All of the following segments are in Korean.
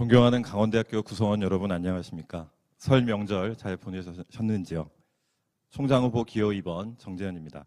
존경하는 강원대학교 구성원 여러분 안녕하십니까? 설 명절 잘 보내셨는지요? 총장 후보 기호 2번 정재현입니다.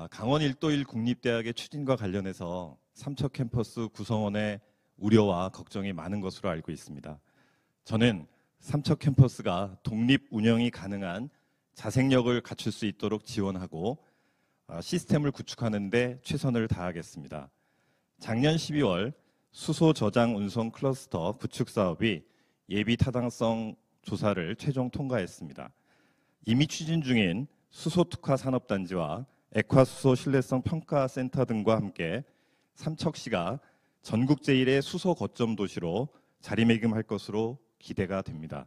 강원 1도1 국립대학의 추진과 관련해서 삼척 캠퍼스 구성원의 우려와 걱정이 많은 것으로 알고 있습니다. 저는 삼척 캠퍼스가 독립 운영이 가능한 자생력을 갖출 수 있도록 지원하고 시스템을 구축하는 데 최선을 다하겠습니다. 작년 12월 수소 저장 운송 클러스터 구축 사업이 예비 타당성 조사를 최종 통과했습니다. 이미 추진 중인 수소 특화 산업단지와 액화수소 신뢰성 평가센터 등과 함께 삼척시가 전국 제1의 수소 거점 도시로 자리매김할 것으로 기대가 됩니다.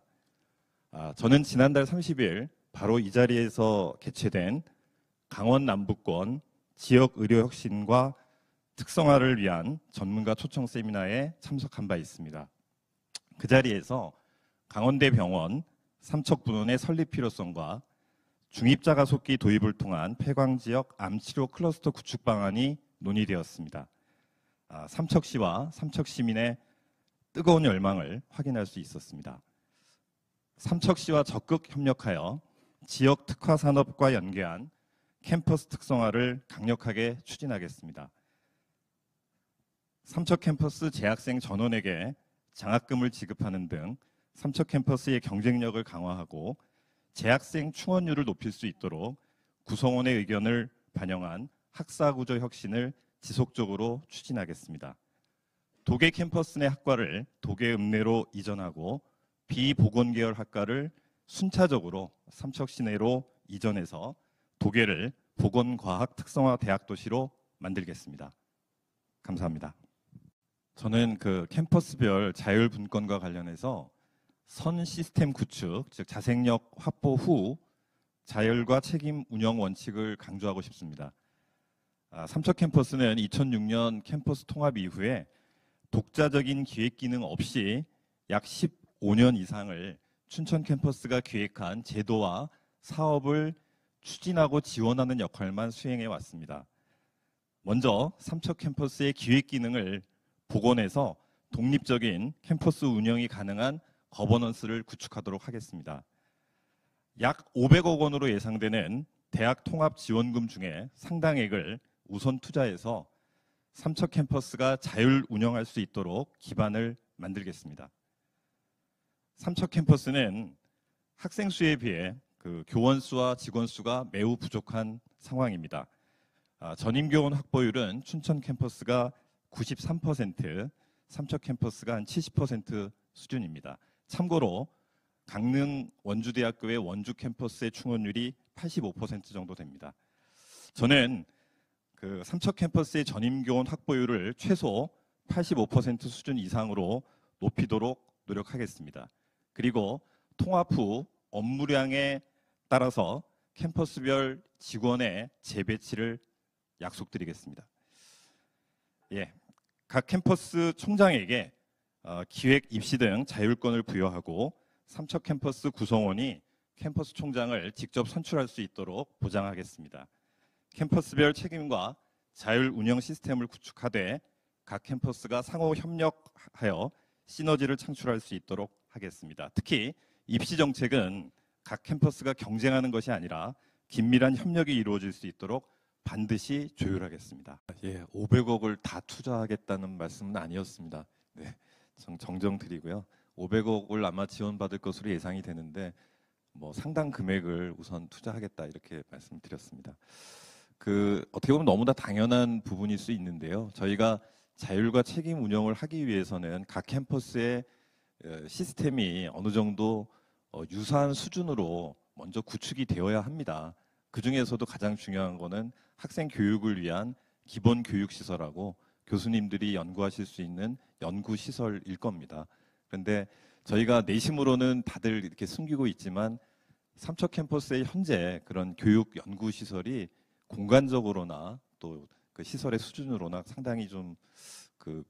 저는 지난달 30일 바로 이 자리에서 개최된 강원 남부권 지역 의료 혁신과 특성화를 위한 전문가 초청 세미나에 참석한 바 있습니다. 그 자리에서 강원대병원 삼척분원의 설립 필요성과 중입자가속기 도입을 통한 폐광지역 암치료 클러스터 구축 방안이 논의되었습니다. 삼척시와 삼척시민의 뜨거운 열망을 확인할 수 있었습니다. 삼척시와 적극 협력하여 지역 특화 산업과 연계한 캠퍼스 특성화를 강력하게 추진하겠습니다. 삼척 캠퍼스 재학생 전원에게 장학금을 지급하는 등 삼척 캠퍼스의 경쟁력을 강화하고 재학생 충원율을 높일 수 있도록 구성원의 의견을 반영한 학사구조 혁신을 지속적으로 추진하겠습니다. 도계 캠퍼스 내 학과를 도계 읍내로 이전하고 비보건계열 학과를 순차적으로 삼척 시내로 이전해서 도계를 보건과학 특성화 대학 도시로 만들겠습니다. 감사합니다. 저는 캠퍼스별 자율 분권과 관련해서 선 시스템 구축, 즉 자생력 확보 후 자율과 책임 운영 원칙을 강조하고 싶습니다. 삼척 캠퍼스는 2006년 캠퍼스 통합 이후에 독자적인 기획 기능 없이 약 15년 이상을 춘천 캠퍼스가 기획한 제도와 사업을 추진하고 지원하는 역할만 수행해 왔습니다. 먼저 삼척 캠퍼스의 기획 기능을 복원해서 독립적인 캠퍼스 운영이 가능한 거버넌스를 구축하도록 하겠습니다. 약 500억 원으로 예상되는 대학 통합 지원금 중에 상당액을 우선 투자해서 삼척 캠퍼스가 자율 운영할 수 있도록 기반을 만들겠습니다. 삼척 캠퍼스는 학생 수에 비해 교원 수와 직원 수가 매우 부족한 상황입니다. 전임 교원 확보율은 춘천 캠퍼스가 93%, 삼척 캠퍼스가 한 70% 수준입니다. 참고로 강릉 원주대학교의 원주 캠퍼스의 충원율이 85% 정도 됩니다. 저는 삼척 캠퍼스의 전임 교원 확보율을 최소 85% 수준 이상으로 높이도록 노력하겠습니다. 그리고 통합 후 업무량에 따라서 캠퍼스별 직원의 재배치를 약속드리겠습니다. 각 캠퍼스 총장에게 기획, 입시 등 자율권을 부여하고 삼척 캠퍼스 구성원이 캠퍼스 총장을 직접 선출할 수 있도록 보장하겠습니다. 캠퍼스별 책임과 자율 운영 시스템을 구축하되 각 캠퍼스가 상호 협력하여 시너지를 창출할 수 있도록 하겠습니다. 특히 입시 정책은 각 캠퍼스가 경쟁하는 것이 아니라 긴밀한 협력이 이루어질 수 있도록 반드시 조율하겠습니다. 500억을 다 투자하겠다는 말씀은 아니었습니다. 정정드리고요. 500억을 아마 지원받을 것으로 예상이 되는데 상당 금액을 우선 투자하겠다 이렇게 말씀드렸습니다. 어떻게 보면 너무나 당연한 부분일 수 있는데요. 저희가 자율과 책임 운영을 하기 위해서는 각 캠퍼스의 시스템이 어느 정도 유사한 수준으로 먼저 구축이 되어야 합니다. 그 중에서도 가장 중요한 거는 학생 교육을 위한 기본 교육 시설하고 교수님들이 연구하실 수 있는 연구 시설일 겁니다. 그런데 저희가 내심으로는 다들 이렇게 숨기고 있지만 삼척 캠퍼스의 현재 그런 교육 연구 시설이 공간적으로나 또 그 시설의 수준으로나 상당히 좀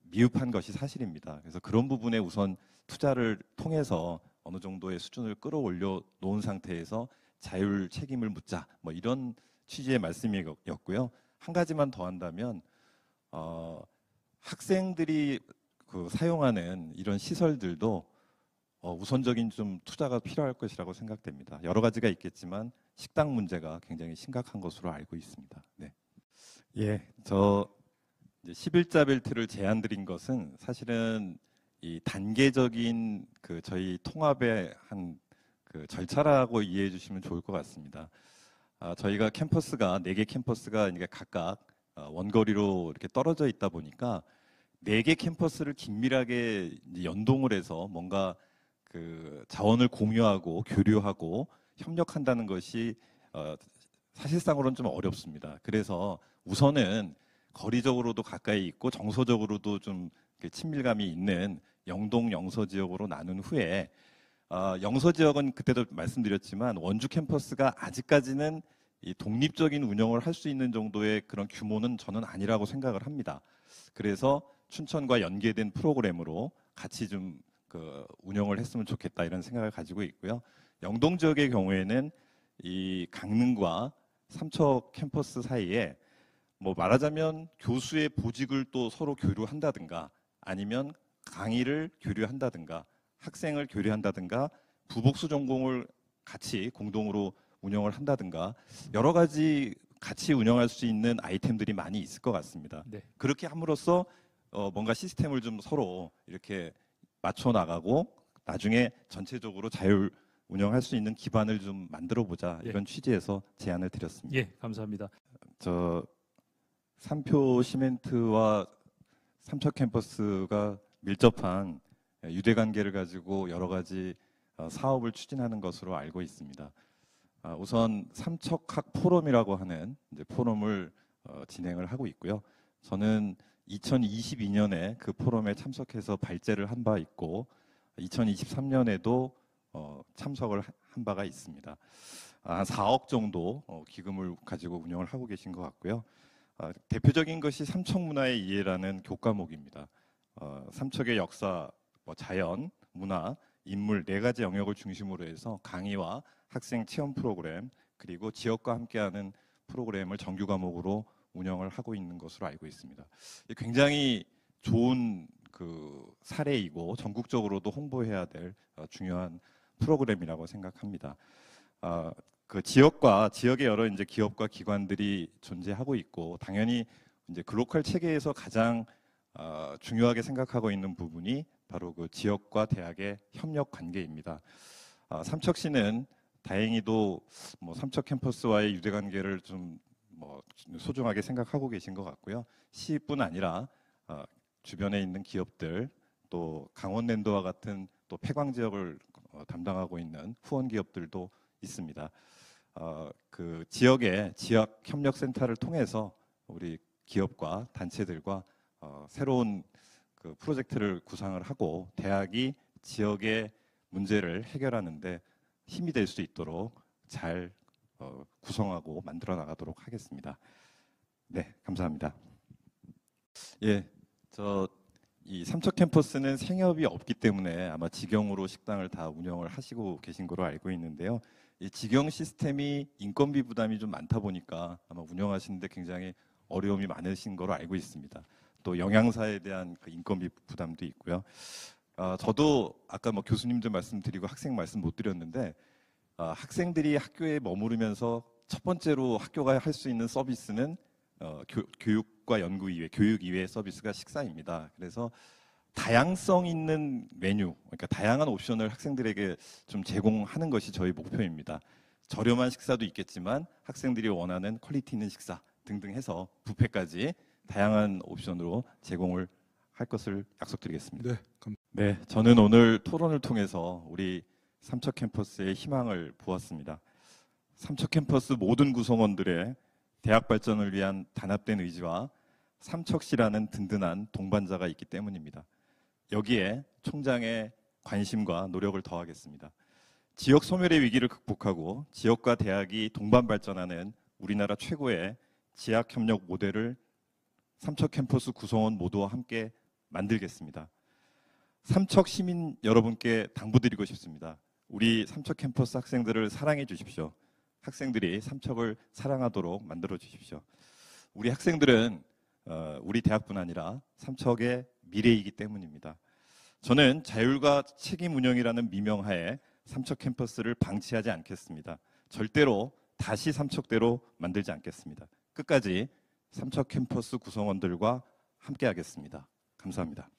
미흡한 것이 사실입니다. 그래서 그런 부분에 우선 투자를 통해서 어느 정도의 수준을 끌어올려 놓은 상태에서 자율 책임을 묻자 이런 취지의 말씀이었고요. 한 가지만 더 한다면 학생들이 그 사용하는 이런 시설들도 우선적인 좀 투자가 필요할 것이라고 생각됩니다. 여러 가지가 있겠지만 식당 문제가 굉장히 심각한 것으로 알고 있습니다. 네. 예, 저 이제 11자 벨트를 제안드린 것은 사실은 이 단계적인 그 저희 통합의 한 그 절차라고 이해해 주시면 좋을 것 같습니다. 저희가 캠퍼스가 4개 캠퍼스가 이게 각각 원거리로 이렇게 떨어져 있다 보니까 4개 캠퍼스를 긴밀하게 이제 연동을 해서 뭔가 그 자원을 공유하고 교류하고 협력한다는 것이 사실상으로는 좀 어렵습니다. 그래서 우선은 거리적으로도 가까이 있고 정서적으로도 좀 친밀감이 있는 영동 영서 지역으로 나눈 후에 영서 지역은 그때도 말씀드렸지만 원주 캠퍼스가 아직까지는 이 독립적인 운영을 할 수 있는 정도의 그런 규모는 저는 아니라고 생각을 합니다. 그래서 춘천과 연계된 프로그램으로 같이 좀 그 운영을 했으면 좋겠다 이런 생각을 가지고 있고요. 영동 지역의 경우에는 이 강릉과 삼척 캠퍼스 사이에 뭐 말하자면 교수의 보직을 또 서로 교류한다든가 아니면 강의를 교류한다든가 학생을 교류한다든가 부복수 전공을 같이 공동으로 운영을 한다든가 여러 가지 같이 운영할 수 있는 아이템들이 많이 있을 것 같습니다. 네. 그렇게 함으로써 뭔가 시스템을 좀 서로 이렇게 맞춰 나가고 나중에 전체적으로 자율 운영할 수 있는 기반을 좀 만들어 보자 이런 취지에서 제안을 드렸습니다. 예, 감사합니다. 저 삼표 시멘트와 삼척 캠퍼스가 밀접한 유대 관계를 가지고 여러 가지 사업을 추진하는 것으로 알고 있습니다. 우선 삼척학 포럼이라고 하는 이제 포럼을 진행을 하고 있고요. 저는 2022년에 그 포럼에 참석해서 발제를 한 바 있고 2023년에도 참석을 한 바가 있습니다. 한 4억 정도 기금을 가지고 운영을 하고 계신 것 같고요. 대표적인 것이 삼척문화의 이해라는 교과목입니다. 삼척의 역사, 자연, 문화, 인물 4가지 영역을 중심으로 해서 강의와 학생 체험 프로그램 그리고 지역과 함께하는 프로그램을 정규 과목으로 운영을 하고 있는 것으로 알고 있습니다. 굉장히 좋은 그 사례이고 전국적으로도 홍보해야 될 중요한 프로그램이라고 생각합니다. 그 지역의 여러 이제 기업과 기관들이 존재하고 있고 당연히 이제 글로컬 체계에서 가장 중요하게 생각하고 있는 부분이 바로 그 지역과 대학의 협력 관계입니다. 삼척시는 다행히도 뭐 삼척 캠퍼스와의 유대 관계를 좀 소중하게 생각하고 계신 것 같고요. 시뿐 아니라 주변에 있는 기업들 또 강원랜드와 같은 또 폐광 지역을 담당하고 있는 후원 기업들도 있습니다. 그 지역의 지역 협력 센터를 통해서 우리 기업과 단체들과 새로운 그 프로젝트를 구상을 하고 대학이 지역의 문제를 해결하는데 힘이 될 수 있도록 잘 구성하고 만들어 나가도록 하겠습니다. 네, 감사합니다. 예, 이 삼척 캠퍼스는 생협이 없기 때문에 아마 직영으로 식당을 다 운영을 하시고 계신 거로 알고 있는데요. 이 직영 시스템이 인건비 부담이 좀 많다 보니까 아마 운영하시는데 굉장히 어려움이 많으신 거로 알고 있습니다. 또 영양사에 대한 그 인건비 부담도 있고요. 저도 아까 뭐 교수님들 말씀드리고 학생 말씀 못 드렸는데 학생들이 학교에 머무르면서 첫 번째로 학교가 할 수 있는 서비스는 교육과 연구 이외, 교육 이외의 서비스가 식사입니다. 그래서 다양성 있는 메뉴, 그러니까 다양한 옵션을 학생들에게 좀 제공하는 것이 저희 목표입니다. 저렴한 식사도 있겠지만 학생들이 원하는 퀄리티 있는 식사 등등 해서 뷔페까지 다양한 옵션으로 제공을 할 것을 약속드리겠습니다. 네, 저는 오늘 토론을 통해서 우리 삼척 캠퍼스의 희망을 보았습니다. 삼척 캠퍼스 모든 구성원들의 대학 발전을 위한 단합된 의지와 삼척시라는 든든한 동반자가 있기 때문입니다. 여기에 총장의 관심과 노력을 더하겠습니다. 지역 소멸의 위기를 극복하고 지역과 대학이 동반 발전하는 우리나라 최고의 지학 협력 모델을 삼척 캠퍼스 구성원 모두와 함께 만들겠습니다. 삼척 시민 여러분께 당부드리고 싶습니다. 우리 삼척 캠퍼스 학생들을 사랑해 주십시오. 학생들이 삼척을 사랑하도록 만들어 주십시오. 우리 학생들은 우리 대학뿐 아니라 삼척의 미래이기 때문입니다. 저는 자율과 책임 운영이라는 미명하에 삼척 캠퍼스를 방치하지 않겠습니다. 절대로 다시 삼척대로 만들지 않겠습니다. 끝까지 삼척 캠퍼스 구성원들과 함께하겠습니다. 감사합니다.